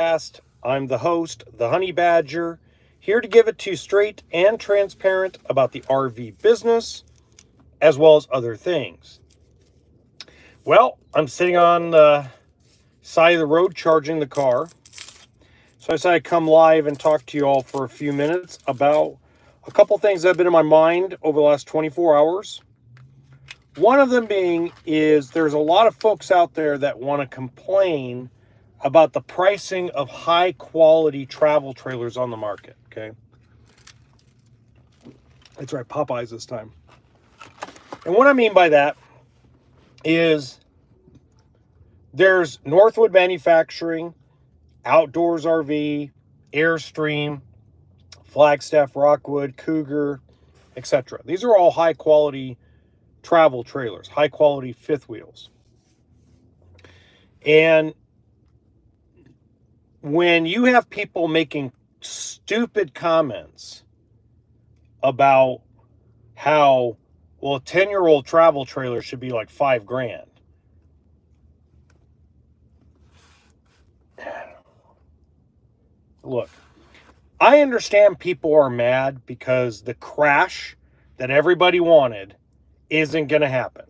podcast. I'm the host, the Honey Badger, here to give it to you straight and transparent about the RV business, as well as other things. Well, I'm sitting on the side of the road charging the car. So I decided I'd come live and talk to you all for a few minutes about a couple things that have been in my mind over the last 24 hours. One of them being is there's a lot of folks out there that want to complain about the pricing of high quality travel trailers on the market. Okay. That's right, Popeyes this time. And what I mean by that is there's Northwood Manufacturing, Outdoors RV, Airstream, Flagstaff, Rockwood, Cougar, etc. These are all high quality travel trailers, high quality fifth wheels. And when you have people making stupid comments about how, well, a 10-year-old travel trailer should be like $5,000. Look, I understand people are mad because the crash that everybody wanted isn't going to happen.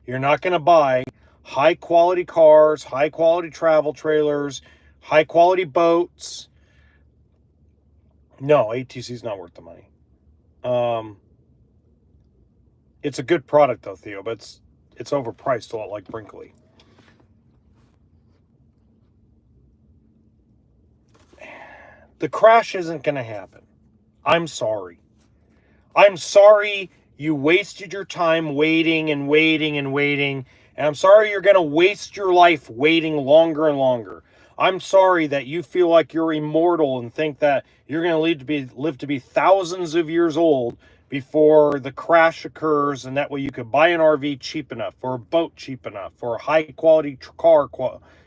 You're not going to buy high quality cars, high quality travel trailers, high quality boats. No, ATC is not worth the money. It's a good product though, Theo, but it's overpriced a lot like Brinkley. The crash isn't going to happen. I'm sorry. I'm sorry you wasted your time waiting and waiting and waiting. And I'm sorry you're going to waste your life waiting longer and longer. I'm sorry that you feel like you're immortal and think that you're going to live to be thousands of years old before the crash occurs, and that way you could buy an RV cheap enough, or a boat cheap enough, or a high quality car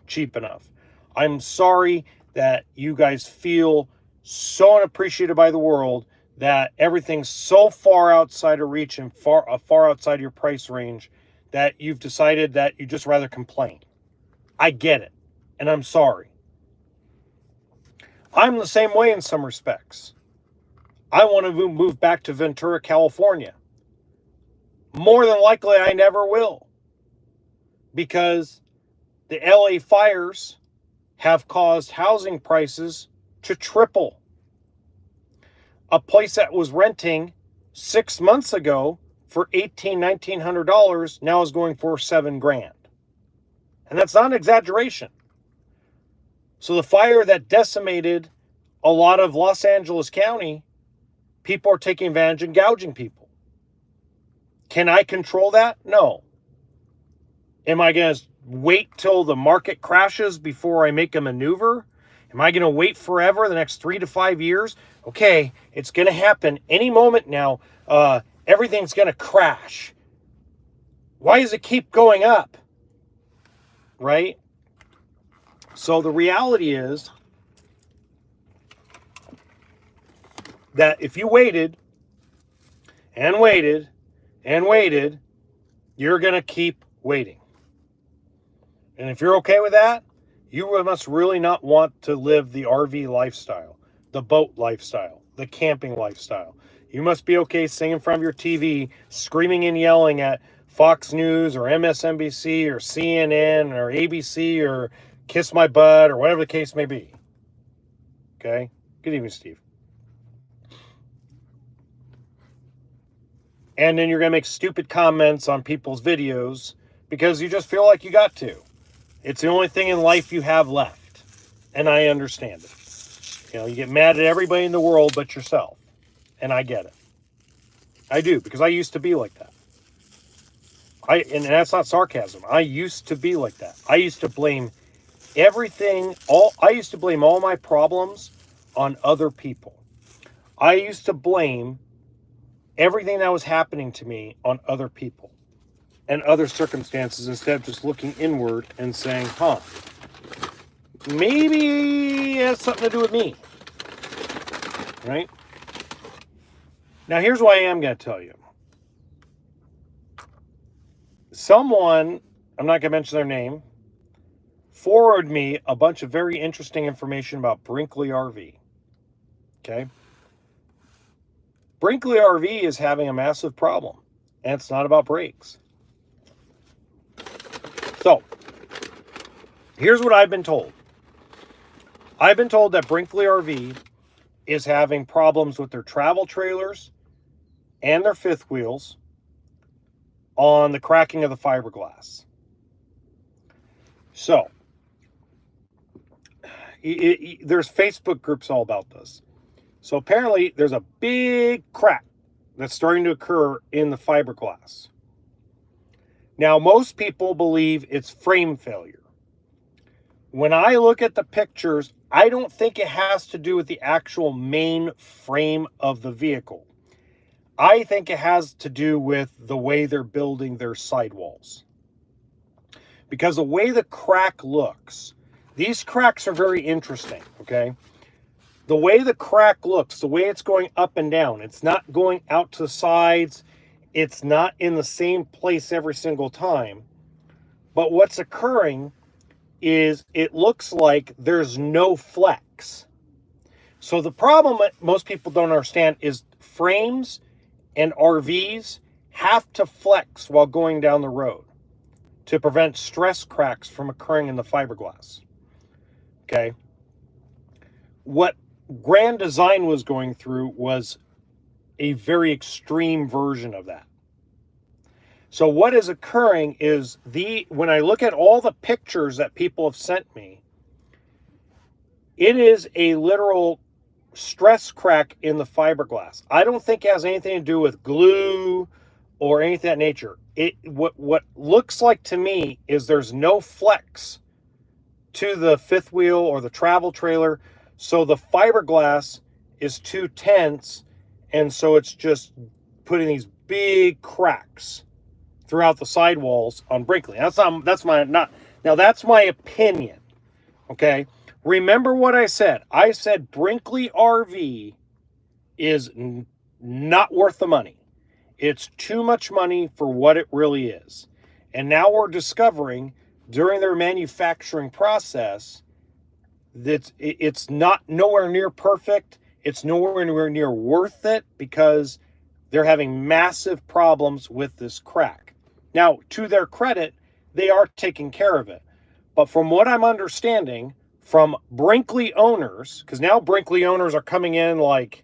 cheap enough. I'm sorry that you guys feel so unappreciated by the world, that everything's so far outside of reach and far outside your price range that you've decided that you just rather complain. I get it, and I'm sorry. I'm the same way in some respects. I want to move back to Ventura, California. More than likely, I never will, because the LA fires have caused housing prices to triple. A place that was renting 6 months ago for $1,800-$1,900 now is going for $7,000. And that's not an exaggeration. So the fire that decimated a lot of Los Angeles County, people are taking advantage and gouging people. Can I control that? No. Am I going to wait till the market crashes before I make a maneuver? Am I going to wait forever, the next 3 to 5 years? Okay, it's going to happen any moment now. Everything's going to crash. Why does it keep going up? Right? So the reality is that if you waited and waited and waited, you're going to keep waiting. And if you're okay with that, you must really not want to live the RV lifestyle, the boat lifestyle, the camping lifestyle. You must be okay sitting in front of your TV, screaming and yelling at Fox News or MSNBC or CNN or ABC or Kiss My Butt or whatever the case may be. Okay? Good evening, Steve. And then you're going to make stupid comments on people's videos because you just feel like you got to. It's the only thing in life you have left. And I understand it. You know, you get mad at everybody in the world but yourself. And I get it. I do, because I used to be like that. And that's not sarcasm. I used to be like that. I used to blame all my problems on other people. I used to blame everything that was happening to me on other people and other circumstances instead of just looking inward and saying, maybe it has something to do with me. Right? Now, here's what I am going to tell you. Someone, I'm not going to mention their name, forwarded me a bunch of very interesting information about Brinkley RV. Okay. Brinkley RV is having a massive problem, and it's not about brakes. So, here's what I've been told. I've been told that Brinkley RV is having problems with their travel trailers and their fifth wheels on the cracking of the fiberglass. So, there's Facebook groups all about this. So apparently there's a big crack that's starting to occur in the fiberglass. Now, most people believe it's frame failure. When I look at the pictures, I don't think it has to do with the actual main frame of the vehicle. I think it has to do with the way they're building their sidewalls. Because the way the crack looks, these cracks are very interesting, okay? The way the crack looks, the way it's going up and down, it's not going out to the sides, it's not in the same place every single time. But what's occurring is it looks like there's no flex. So the problem that most people don't understand is frames and RVs have to flex while going down the road to prevent stress cracks from occurring in the fiberglass. Okay. What Grand Design was going through was a very extreme version of that. So what is occurring is when I look at all the pictures that people have sent me, it is a literal stress crack in the fiberglass. I don't think it has anything to do with glue or anything of that nature. What looks like to me is there's no flex to the fifth wheel or the travel trailer. So the fiberglass is too tense, and so it's just putting these big cracks throughout the sidewalls on Brinkley. That's my opinion. Okay. Remember what I said. I said Brinkley RV is not worth the money. It's too much money for what it really is. And now we're discovering during their manufacturing process that it's not nowhere near perfect. It's nowhere near worth it because they're having massive problems with this crack. Now, to their credit, they are taking care of it. But from what I'm understanding from Brinkley owners, because now Brinkley owners are coming in like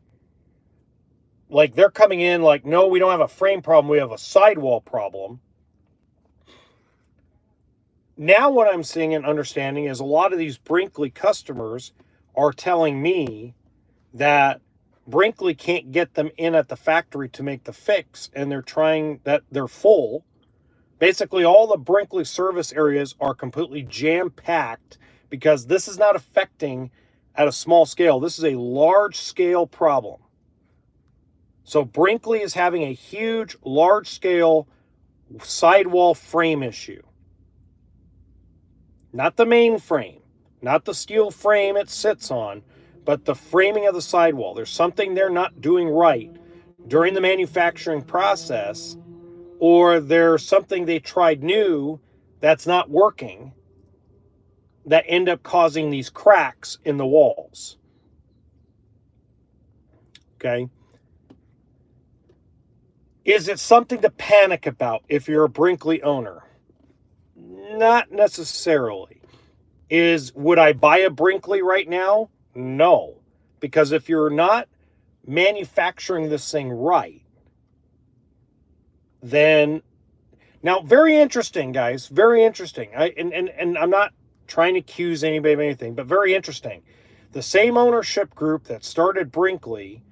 they're coming in like, no, we don't have a frame problem, we have a sidewall problem. Now what I'm seeing and understanding is a lot of these Brinkley customers are telling me that Brinkley can't get them in at the factory to make the fix, and they're full. Basically, all the Brinkley service areas are completely jam-packed because this is not affecting at a small scale. This is a large-scale problem. So Brinkley is having a huge, large-scale sidewall frame issue. Not the main frame, not the steel frame it sits on, but the framing of the sidewall. There's something they're not doing right during the manufacturing process, or there's something they tried new that's not working that end up causing these cracks in the walls. Okay. Is it something to panic about if you're a Brinkley owner? Not necessarily. Would I buy a Brinkley right now? No. Because if you're not manufacturing this thing right, then now, very interesting, guys, very interesting. And I'm not trying to accuse anybody of anything, but very interesting. The same ownership group that started Brinkley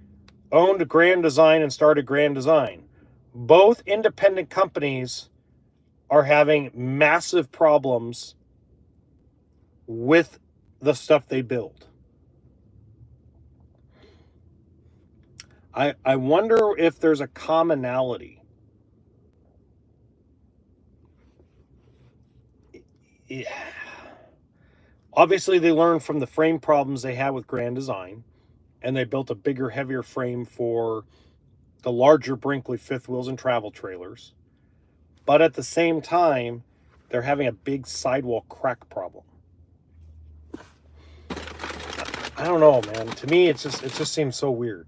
owned Grand Design and started Grand Design. Both independent companies are having massive problems with the stuff they build. I wonder if there's a commonality. Yeah. Obviously, they learned from the frame problems they had with Grand Design, and they built a bigger, heavier frame for the larger Brinkley fifth wheels and travel trailers. But at the same time, they're having a big sidewall crack problem. I don't know, man. To me, it just seems so weird.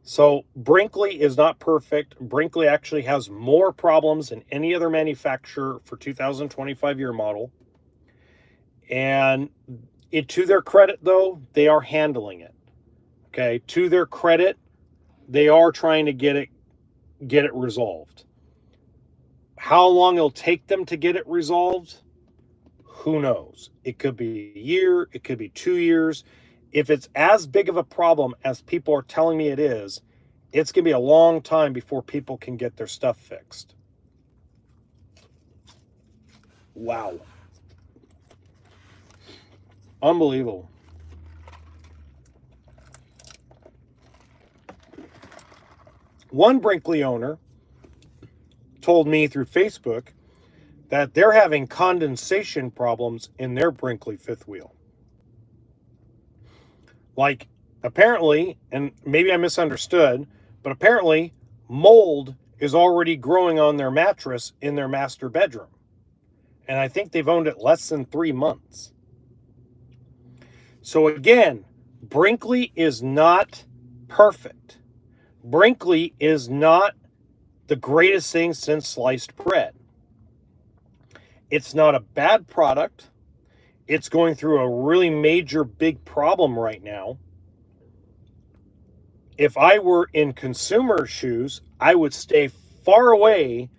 So Brinkley is not perfect. Brinkley actually has more problems than any other manufacturer for 2025 year model. And to their credit, though, they are handling it. Okay, to their credit, they are trying to get it resolved. How long it'll take them to get it resolved, who knows? It could be a year, it could be 2 years. If it's as big of a problem as people are telling me it is, it's going to be a long time before people can get their stuff fixed. Wow. Unbelievable. One Brinkley owner told me through Facebook that they're having condensation problems in their Brinkley fifth wheel. Like, apparently, and maybe I misunderstood, but apparently mold is already growing on their mattress in their master bedroom. And I think they've owned it less than 3 months. So again, Brinkley is not perfect. Brinkley is not the greatest thing since sliced bread. It's not a bad product. It's going through a really major big problem right now. If I were in consumer shoes, I would stay far away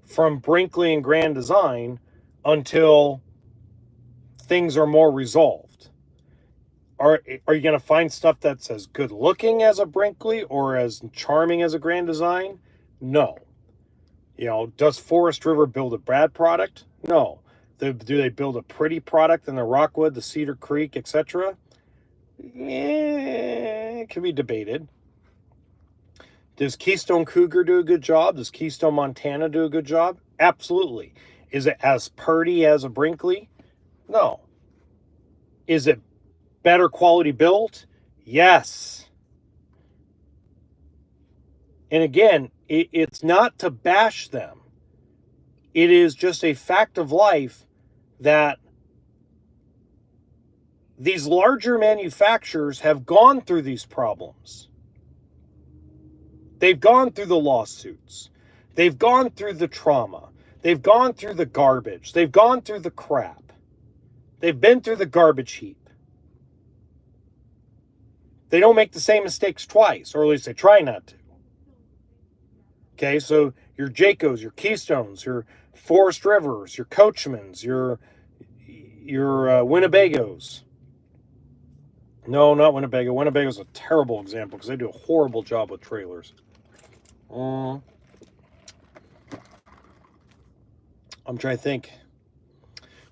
from Brinkley and Grand Design until things are more resolved. Are you going to find stuff that's as good looking as a Brinkley or as charming as a Grand Design? No. You know, does Forest River build a bad product? No. Do they build a pretty product in the Rockwood, the Cedar Creek, etc.? It can be debated. Does Keystone Cougar do a good job? Does Keystone Montana do a good job? Absolutely. Is it as purty as a Brinkley? No. Is it better quality built? Yes. And again, it's not to bash them. It is just a fact of life that these larger manufacturers have gone through these problems. They've gone through the lawsuits. They've gone through the trauma. They've gone through the garbage. They've gone through the crap. They've been through the garbage heap. They don't make the same mistakes twice, or at least they try not to. Okay, so your Jaycos, your Keystones, your Forest Rivers, your Coachmans, your Winnebagos. No, not Winnebago. Winnebago's a terrible example because they do a horrible job with trailers. I'm trying to think.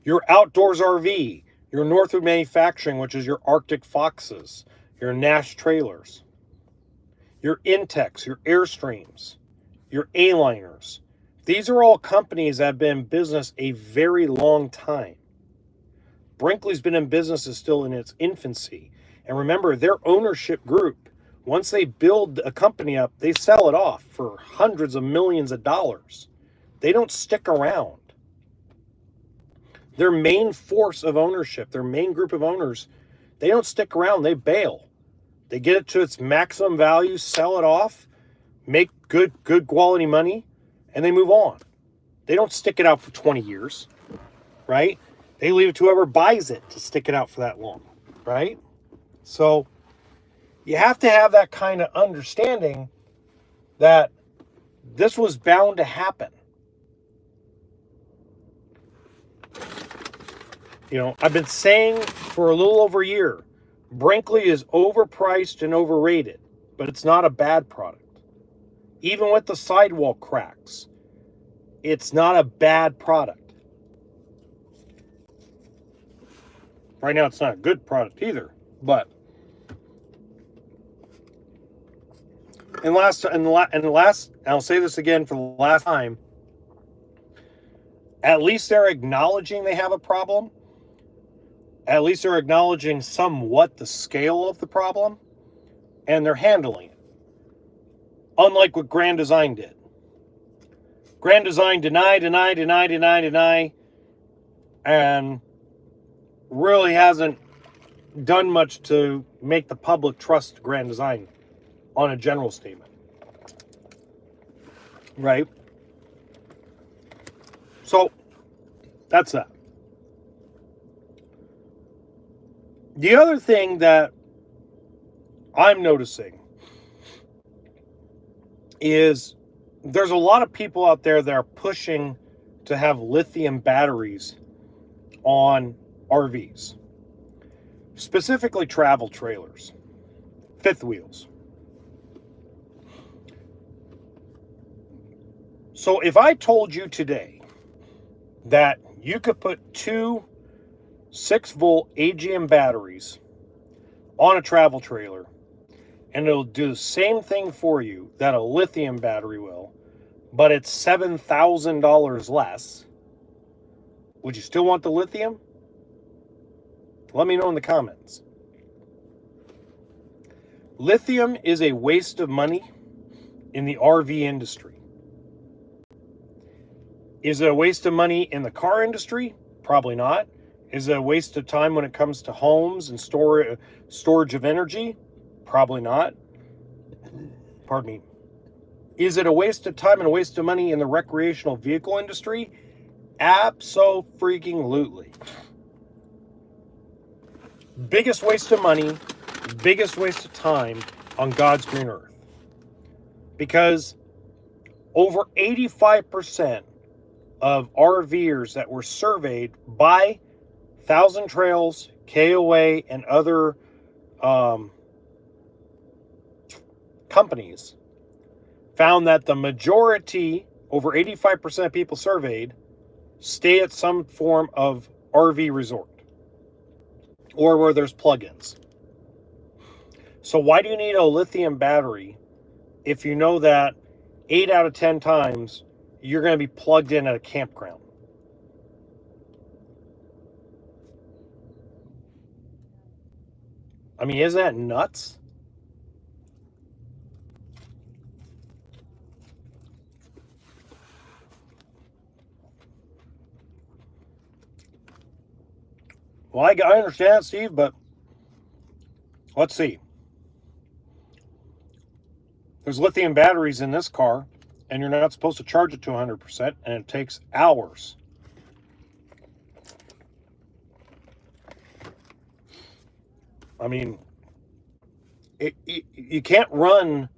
Your Outdoors RV, your Northwood Manufacturing, which is your Arctic Foxes, your Nash Trailers, your Intex, your Airstreams, your A-Liners. These are all companies that have been in business a very long time. Brinkley's been in business, is still in its infancy. And remember, their ownership group, once they build a company up, they sell it off for hundreds of millions of dollars. They don't stick around. Their main force of ownership, their main group of owners, they don't stick around. They bail. They get it to its maximum value, sell it off, make good quality money, and they move on. They don't stick it out for 20 years, right? They leave it to whoever buys it to stick it out for that long, right? So you have to have that kind of understanding that this was bound to happen. You know, I've been saying for a little over a year, Brinkley is overpriced and overrated, but it's not a bad product. Even with the sidewall cracks, it's not a bad product. Right now, it's not a good product either, but and I'll say this again for the last time, at least they're acknowledging they have a problem. At least they're acknowledging somewhat the scale of the problem, and they're handling it. Unlike what Grand Design did. Grand Design deny, and really hasn't done much to make the public trust Grand Design on a general statement. Right? So, that's that. The other thing that I'm noticing is there's a lot of people out there that are pushing to have lithium batteries on RVs, specifically travel trailers, fifth wheels. So if I told you today that you could put two 6-volt AGM batteries on a travel trailer and it'll do the same thing for you that a lithium battery will, but it's $7,000 less, would you still want the lithium? Let me know in the comments. Lithium is a waste of money in the RV industry. Is it a waste of money in the car industry? Probably not. Is it a waste of time when it comes to homes and storage of energy? Probably not. Pardon me. Is it a waste of time and a waste of money in the recreational vehicle industry? Abso-freaking-lutely. Biggest waste of money, biggest waste of time on God's green earth. Because over 85% of RVers that were surveyed by Thousand Trails, KOA, and other companies found that the majority, over 85% of people surveyed, stay at some form of RV resort or where there's plugins. So why do you need a lithium battery if you know that 8 out of 10 times you're going to be plugged in at a campground? I mean, isn't that nuts? Well, I understand, Steve, but let's see. There's lithium batteries in this car, and you're not supposed to charge it to 100%, and it takes hours. I mean, you can't run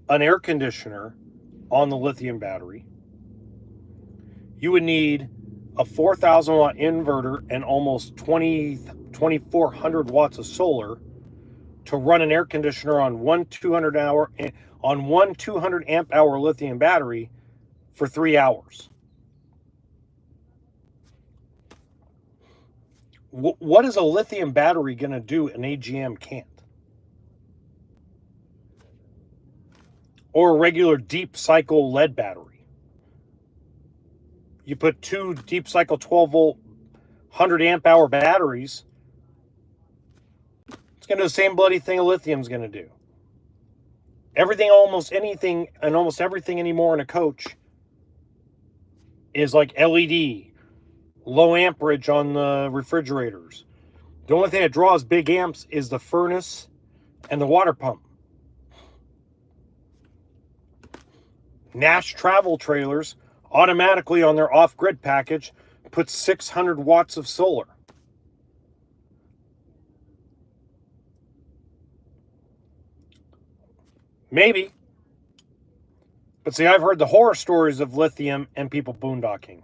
an air conditioner on the lithium battery. You would need a 4,000 watt inverter and almost 2,400 watts of solar to run an air conditioner on one 200 amp hour lithium battery for 3 hours. What is a lithium battery going to do an AGM can't? Or a regular deep cycle lead battery. You put two deep cycle 12 volt 100 amp hour batteries, it's going to do the same bloody thing a lithium's going to do. Everything, almost anything, and almost everything anymore in a coach is like LED, low amperage on the refrigerators. The only thing that draws big amps is the furnace and the water pump. Nash travel trailers automatically on their off-grid package put 600 watts of solar. Maybe. But see, I've heard the horror stories of lithium and people boondocking.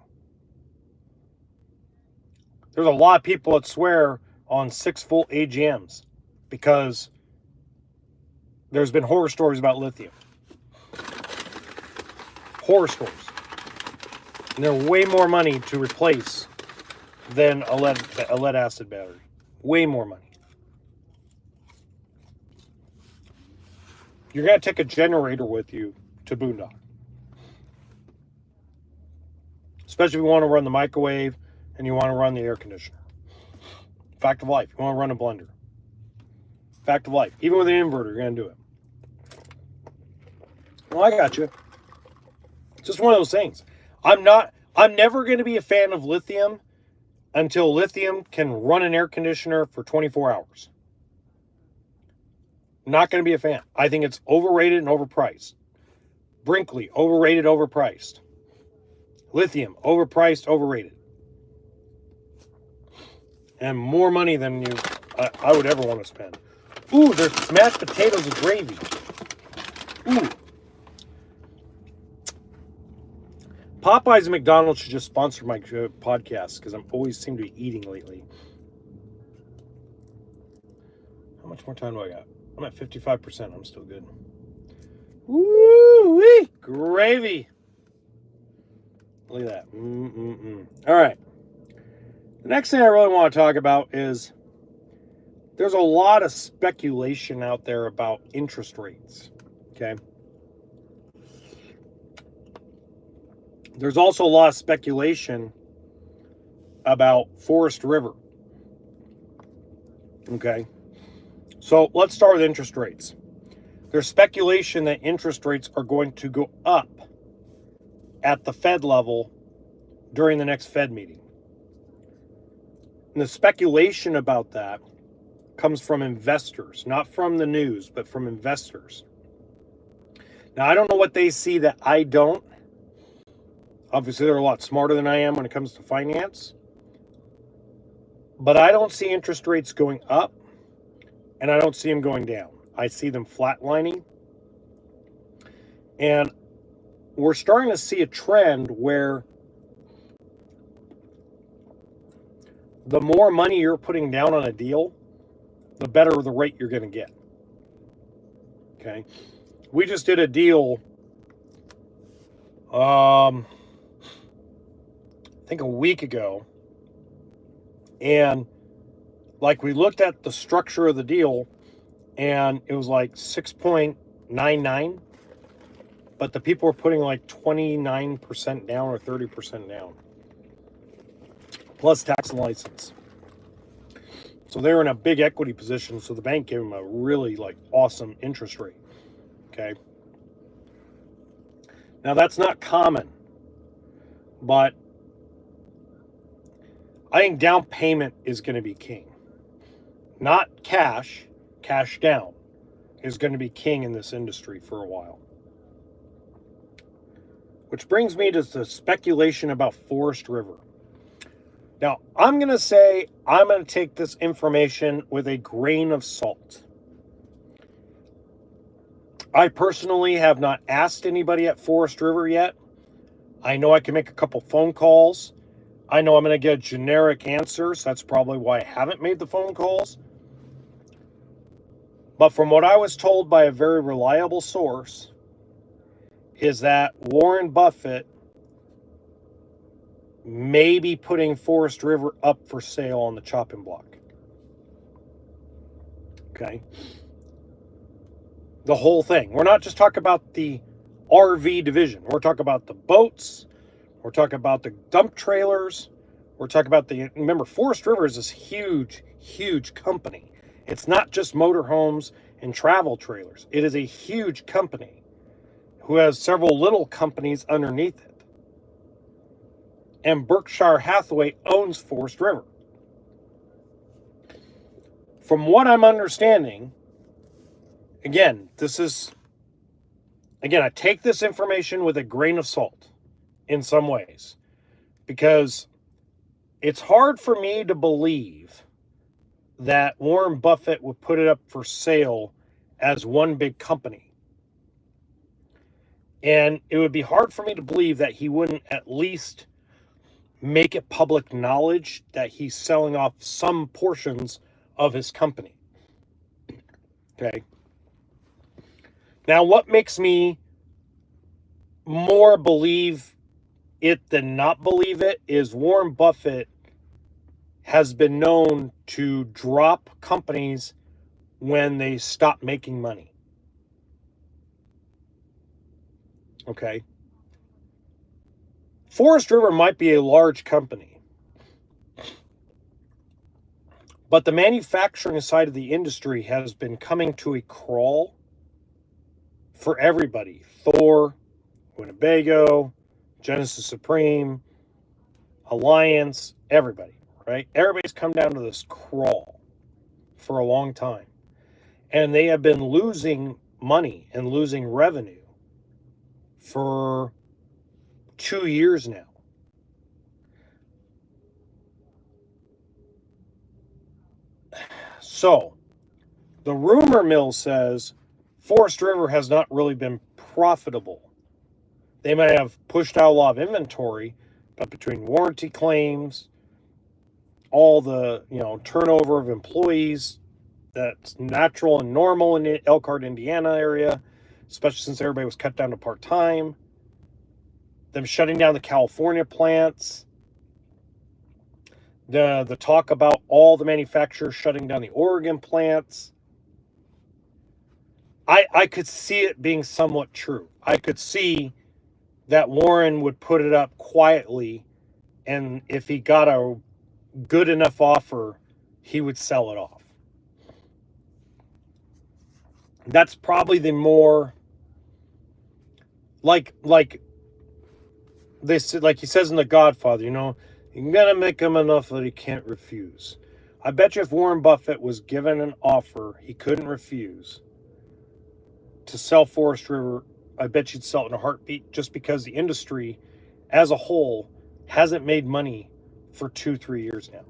There's a lot of people that swear on 6-volt AGMs because there's been horror stories about lithium. Horror stories. And they're way more money to replace than a lead acid battery. Way more money. You're going to take a generator with you to boondock. Especially if you want to run the microwave and you want to run the air conditioner. Fact of life. You want to run a blender. Fact of life. Even with an inverter, you're going to do it. Well, I got you. It's just one of those things. I'm never going to be a fan of lithium until Lithium can run an air conditioner for 24 hours. Not going to be a fan. I think it's overrated and overpriced. Brinkley, overrated, overpriced. Lithium, overpriced, overrated. And more money than I would ever want to spend. Ooh, there's mashed potatoes and gravy. Ooh. Popeyes and McDonald's should just sponsor my podcast because I'm always seem to be eating lately. How much more time do I got? I'm at 55%. I'm still good. Woo-wee! Gravy. Look at that. All right. The next thing I really want to talk about is there's a lot of speculation out there about interest rates. Okay. There's also a lot of speculation about Forest River. Okay. So let's start with interest rates. There's speculation that interest rates are going to go up at the Fed level during the next Fed meeting. And the speculation about that comes from investors, not from the news, but from investors. Now, I don't know what they see that I don't. Obviously, they're a lot smarter than I am when it comes to finance. But I don't see interest rates going up, and I don't see them going down. I see them flatlining. And we're starting to see a trend where the more money you're putting down on a deal, the better the rate you're going to get. Okay. We just did a deal, I think a week ago. And like we looked at the structure of the deal and it was like 6.99, but the people were putting like 29% down or 30% down. Plus tax and license. So they were in a big equity position, so the bank gave them a really like awesome interest rate. Okay. Now that's not common, but I think down payment is going to be king. Not cash down is going to be king in this industry for a while. Which brings me to the speculation about Forest River. Now, I'm going to say I'm going to take this information with a grain of salt. I personally have not asked anybody at Forest River yet. I know I can make a couple phone calls. I know I'm going to get a generic answer, so that's probably why I haven't made the phone calls. But from what I was told by a very reliable source, is that Warren Buffett may be putting Forest River up for sale on the chopping block. Okay. The whole thing. We're not just talking about the RV division. We're talking about the boats. We're talking about the dump trailers. We're talking about remember, Forest River is this huge, huge company. It's not just motorhomes and travel trailers. It is a huge company who has several little companies underneath it. And Berkshire Hathaway owns Forest River. From what I'm understanding, I take this information with a grain of salt in some ways, because it's hard for me to believe that Warren Buffett would put it up for sale as one big company. And it would be hard for me to believe that he wouldn't at least make it public knowledge that he's selling off some portions of his company. Okay. Now, what makes me more believe it than not believe it is Warren Buffett has been known to drop companies when they stop making money. Okay. Forest River might be a large company, but the manufacturing side of the industry has been coming to a crawl for everybody. Thor, Winnebago, Genesis Supreme, Alliance, everybody, right? Everybody's come down to this crawl for a long time. And they have been losing money and losing revenue for 2 years now. So, the rumor mill says Forest River has not really been profitable. They may have pushed out a lot of inventory, but between warranty claims, all the turnover of employees that's natural and normal in the Elkhart, Indiana area, especially since everybody was cut down to part-time, them shutting down the California plants, the talk about all the manufacturers shutting down the Oregon plants. I could see it being somewhat true. I could see that Warren would put it up quietly, and if he got a good enough offer, he would sell it off. That's probably the more like this, like he says in The Godfather, you gotta make him enough that he can't refuse. I bet you if Warren Buffett was given an offer he couldn't refuse to sell Forest River, I bet you'd sell it in a heartbeat, just because the industry as a whole hasn't made money for 2-3 years now.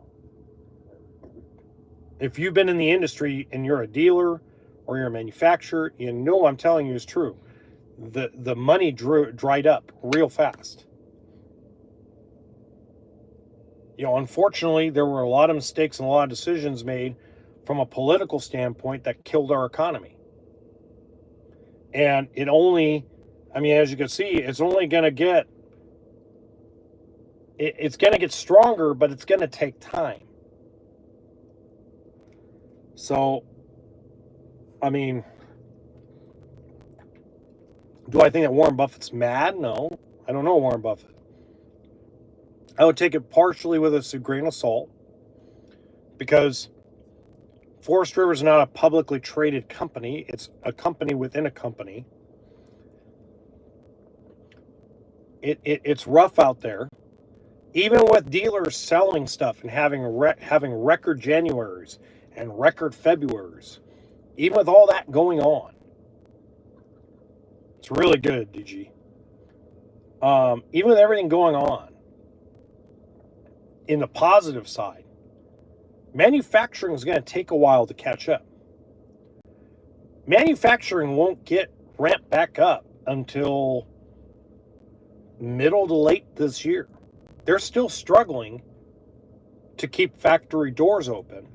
If you've been in the industry and you're a dealer or you're a manufacturer, what I'm telling you is true. The money dried up real fast. Unfortunately, there were a lot of mistakes and a lot of decisions made from a political standpoint that killed our economy. And as you can see, it's only going to get, it's going to get stronger, but it's going to take time. So, do I think that Warren Buffett's mad? No, I don't know Warren Buffett. I would take it partially with a grain of salt, because Forest River is not a publicly traded company. It's a company within a company. It's rough out there. Even with dealers selling stuff and having record Januaries and record Februaries, even with all that going on, it's really good, DG. Even with everything going on, in the positive side, manufacturing is going to take a while to catch up. Manufacturing won't get ramped back up until middle to late this year. They're still struggling to keep factory doors open,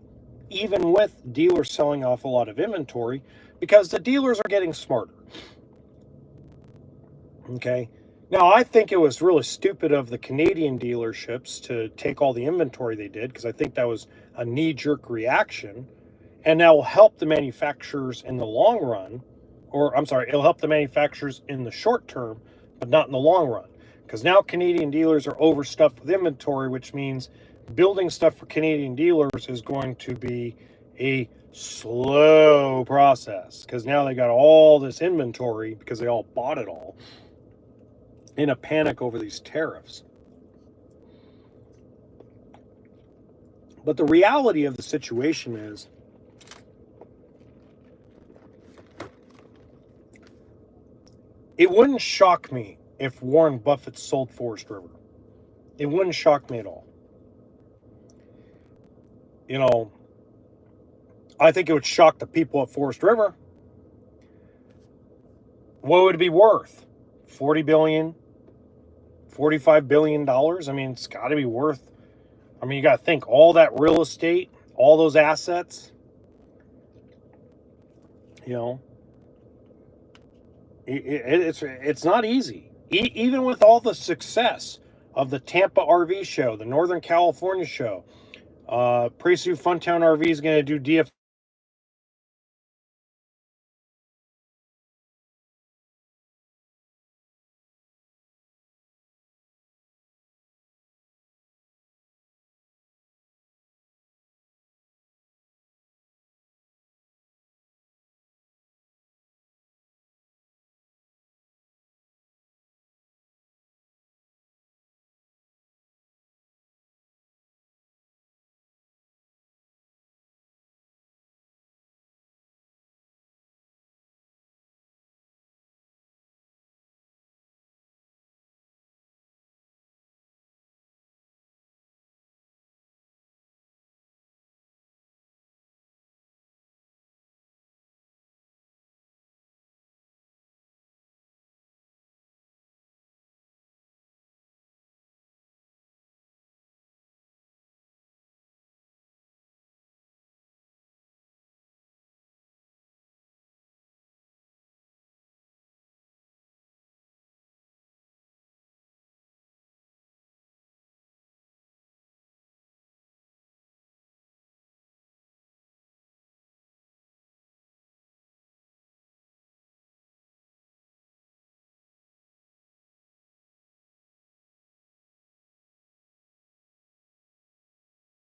even with dealers selling off a lot of inventory, because the dealers are getting smarter. Okay. Now, I think it was really stupid of the Canadian dealerships to take all the inventory they did, because I think that was a knee-jerk reaction, and that will help the manufacturers in the long run, it'll help the manufacturers in the short term, but not in the long run, because now Canadian dealers are overstuffed with inventory, which means building stuff for Canadian dealers is going to be a slow process, because now they got all this inventory because they all bought it all in a panic over these tariffs. But the reality of the situation is, it wouldn't shock me if Warren Buffett sold Forest River. It wouldn't shock me at all. I think it would shock the people at Forest River. What would it be worth? $40 billion? $45 billion? It's got to be worth. You got to think, all that real estate, all those assets, it's not easy. Even with all the success of the Tampa RV show, the Northern California show, pretty soon Funtown RV is going to do